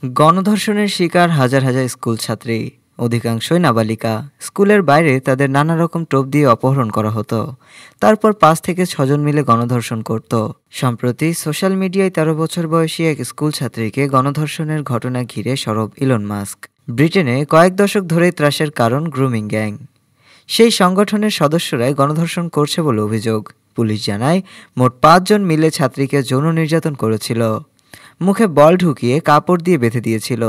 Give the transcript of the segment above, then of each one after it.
গণধর্ষণের শিকার হাজার হাজার স্কুল ছাত্রী, অধিকাংশই নাবালিকা। স্কুলের বাইরে তাদের নানা রকম টোপ দিয়ে অপহরণ করা হতো, তারপর 5 থেকে 6 জন মিলে গণধর্ষণ করত। সম্প্রতি সোশ্যাল মিডিয়ায় 13 বছর বয়সী এক স্কুল ছাত্রীকে গণধর্ষণের ঘটনা ঘিরে সরব ইলন মাস্ক। ব্রিটেনে কয়েক দশক ধরেই ত্রাসের কারণ গ্রুমিং গ্যাং। সেই সংগঠনের সদস্যরাই গণধর্ষণ করছে বলে অভিযোগ। পুলিশ জানায়, মোট 5 জন মিলে ছাত্রীকে যৌন নির্যাতন করেছিল। মুখে বল ঢুকিয়ে কাপড় দিয়ে বেঁধে দিয়েছিল,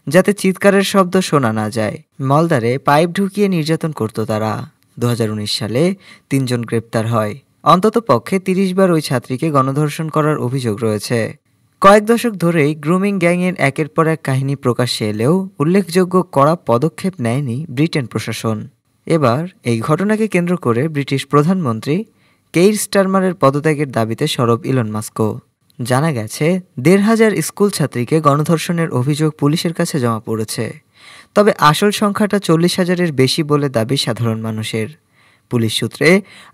যাতে চিৎকারের শব্দ শোনা না যায়। মলদ্বারে পাইপ ঢুকিয়ে নির্যাতন করত তারা। 2019 সালে 3 জন গ্রেপ্তার হয়। অন্তত পক্ষে 30 বার ওই ছাত্রীকে গণধর্ষণ করার অভিযোগ রয়েছে। কয়েক দশক ধরেই গ্রুমিং গ্যাংয়ের একের পর এক কাহিনী প্রকাশ্যে এলেও উল্লেখযোগ্য কড়া পদক্ষেপ নেয়নি ব্রিটেন প্রশাসন। এবার এই ঘটনাকে কেন্দ্র করে ব্রিটিশ প্রধানমন্ত্রী কেইর স্টারমারের পদত্যাগের দাবিতে সরব ইলন মাস্কও। জানা গেছে, 1,500 স্কুল ছাত্রীকে গণধর্ষণের অভিযোগ পুলিশের কাছে জমা পড়েছে। তবে আসল সংখ্যাটা 40,000-এর বেশি বলে দাবি সাধারণ মানুষের। পুলিশ সূত্রে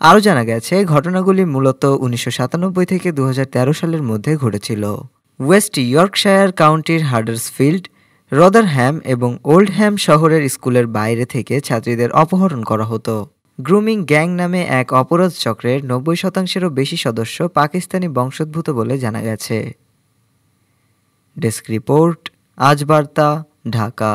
আরও জানা গেছে, ঘটনাগুলি মূলত 1997 থেকে 2013 সালের মধ্যে ঘটেছিল। ওয়েস্ট ইয়র্কশায়ার কাউন্টির হাডার্সফিল্ড, রদারহ্যাম এবং ওল্ডহ্যাম শহরের স্কুলের বাইরে থেকে ছাত্রীদের অপহরণ করা হতো। গ্রুমিং গ্যাং নামে এক অপরাধ চক্রের 90%-এরও বেশি সদস্য পাকিস্তানি বংশোদ্ভূত বলে জানা গেছে। ডেস্ক রিপোর্ট, আজ বার্তা, ঢাকা।